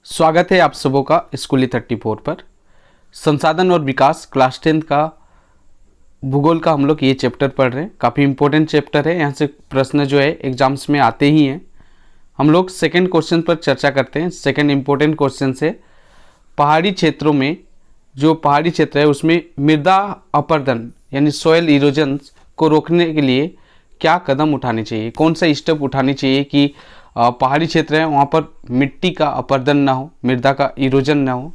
स्वागत है आप सबों का स्कूली 34 पर। संसाधन और विकास क्लास 10 का भूगोल का हम लोग ये चैप्टर पढ़ रहे हैं। काफ़ी इंपॉर्टेंट चैप्टर है, यहाँ से प्रश्न जो है एग्जाम्स में आते ही हैं। हम लोग सेकंड क्वेश्चन पर चर्चा करते हैं। सेकंड इंपॉर्टेंट क्वेश्चन से पहाड़ी क्षेत्रों में, जो पहाड़ी क्षेत्र है उसमें मृदा अपरदन यानी सॉयल इरोजन को रोकने के लिए क्या कदम उठाने चाहिए, कौन सा स्टेप उठाने चाहिए कि पहाड़ी क्षेत्र है वहाँ पर मिट्टी का अपरदन ना हो, मृदा का इरोजन ना हो।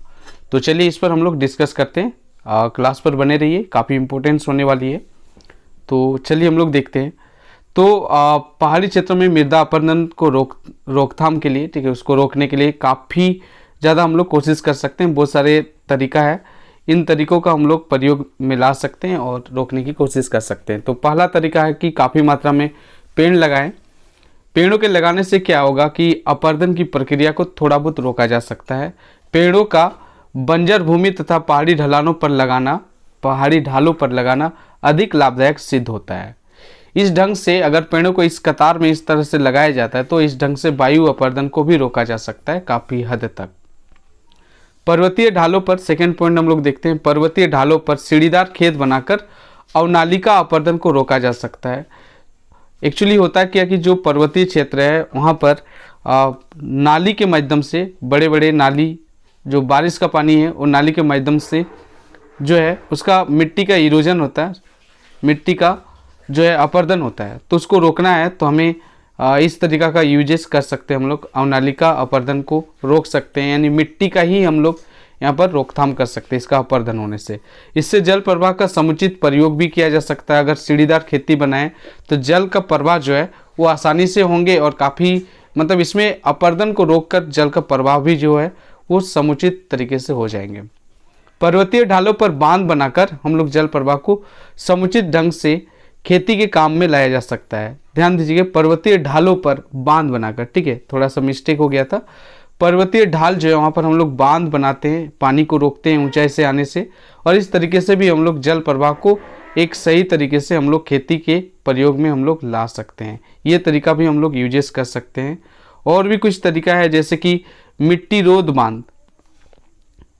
तो चलिए इस पर हम लोग डिस्कस करते हैं। क्लास पर बने रहिए, काफ़ी इंपॉर्टेंस होने वाली है। तो चलिए हम लोग देखते हैं। तो पहाड़ी क्षेत्रों में मृदा अपरदन को रोकथाम के लिए, ठीक है, उसको रोकने के लिए काफ़ी ज़्यादा हम लोग कोशिश कर सकते हैं। बहुत सारे तरीका है, इन तरीकों का हम लोग प्रयोग में ला सकते हैं और रोकने की कोशिश कर सकते हैं। तो पहला तरीका है कि काफ़ी मात्रा में पेड़ लगाएं। पेड़ों के लगाने से क्या होगा कि अपरदन की प्रक्रिया को थोड़ा बहुत रोका जा सकता है। पेड़ों का बंजर भूमि तथा पहाड़ी ढालों पर लगाना अधिक लाभदायक सिद्ध होता है। इस ढंग से अगर पेड़ों को इस कतार में इस तरह से लगाया जाता है तो इस ढंग से वायु अपरदन को भी रोका जा सकता है काफ़ी हद तक। पर्वतीय ढालों पर सेकेंड पॉइंट हम लोग देखते हैं। पर्वतीय ढालों पर सीढ़ीदार खेत बनाकर अवनालिका अपरदन को रोका जा सकता है। एक्चुअली होता है क्या कि जो पर्वतीय क्षेत्र है वहाँ पर नाली के माध्यम से, बड़े बड़े नाली, जो बारिश का पानी है वो नाली के माध्यम से जो है उसका मिट्टी का इरोजन होता है, मिट्टी का जो है अपरदन होता है। तो उसको रोकना है तो हमें इस तरीका का यूजेस कर सकते हैं। हम लोग अवनालिका अपरदन को रोक सकते हैं, यानी मिट्टी का ही हम लोग यहाँ पर रोकथाम कर सकते हैं इसका अपरदन होने से। इससे जल प्रवाह का समुचित प्रयोग भी किया जा सकता है। अगर सीढ़ीदार खेती बनाएं तो जल का प्रवाह जो है वो आसानी से होंगे और काफ़ी मतलब इसमें अपरदन को रोककर जल का प्रवाह भी जो है वो समुचित तरीके से हो जाएंगे। पर्वतीय ढालों पर बांध बनाकर हम लोग जल प्रवाह को समुचित ढंग से खेती के काम में लाया जा सकता है। ध्यान दीजिएगा, पर्वतीय ढालों पर बांध बनाकर, ठीक है, थोड़ा सा मिस्टेक हो गया था। पर्वतीय ढाल जो है वहाँ पर हम लोग बांध बनाते हैं, पानी को रोकते हैं ऊंचाई से आने से, और इस तरीके से भी हम लोग जल प्रवाह को एक सही तरीके से हम लोग खेती के प्रयोग में हम लोग ला सकते हैं। ये तरीका भी हम लोग यूजेस कर सकते हैं। और भी कुछ तरीका है जैसे कि मिट्टी रोध बांध।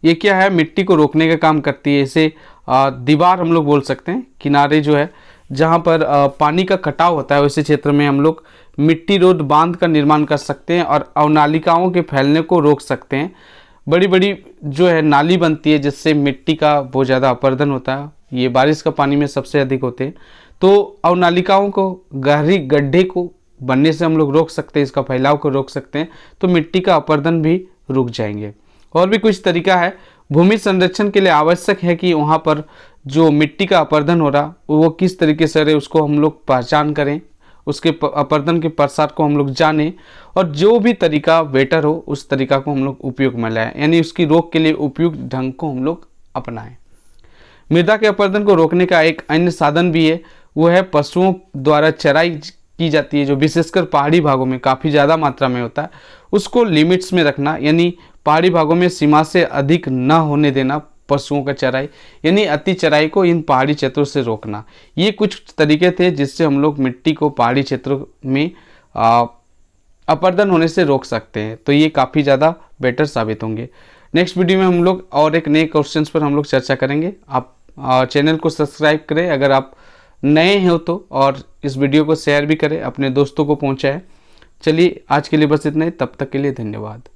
ये क्या है, मिट्टी को रोकने का काम करती है। इसे दीवार हम लोग बोल सकते हैं। किनारे जो है जहाँ पर पानी का कटाव होता है वैसे क्षेत्र में हम लोग मिट्टी रोध बांध का निर्माण कर सकते हैं और अवनालिकाओं के फैलने को रोक सकते हैं। बड़ी बड़ी जो है नाली बनती है जिससे मिट्टी का बहुत ज़्यादा अपरदन होता है, ये बारिश का पानी में सबसे अधिक होते हैं। तो अवनालिकाओं को, गहरी गड्ढे को बनने से हम लोग रोक सकते हैं, इसका फैलाव को रोक सकते हैं, तो मिट्टी का अपरदन भी रुक जाएंगे। और भी कुछ तरीका है। भूमि संरक्षण के लिए आवश्यक है कि वहाँ पर जो मिट्टी का अपरदन हो रहा वो किस तरीके से रहे उसको हम लोग पहचान करें, उसके अपरदन के प्रसार को हम लोग जानें और जो भी तरीका बेटर हो उस तरीका को हम लोग उपयोग में लाएं, यानी उसकी रोक के लिए उपयुक्त ढंग को हम लोग अपनाएं। मृदा के अपरदन को रोकने का एक अन्य साधन भी है, वो है पशुओं द्वारा चराई की जाती है, जो विशेषकर पहाड़ी भागों में काफ़ी ज़्यादा मात्रा में होता है, उसको लिमिट्स में रखना, यानी पहाड़ी भागों में सीमा से अधिक न होने देना पशुओं का चराई, यानी अति चराई को इन पहाड़ी क्षेत्रों से रोकना। ये कुछ तरीके थे जिससे हम लोग मिट्टी को पहाड़ी क्षेत्रों में अपरदन होने से रोक सकते हैं। तो ये काफ़ी ज़्यादा बेटर साबित होंगे। नेक्स्ट वीडियो में हम लोग और एक नए क्वेश्चंस पर हम लोग चर्चा करेंगे। आप चैनल को सब्सक्राइब करें अगर आप नए हो तो, और इस वीडियो को शेयर भी करें, अपने दोस्तों को पहुँचाएँ। चलिए आज के लिए बस इतना ही, तब तक के लिए धन्यवाद।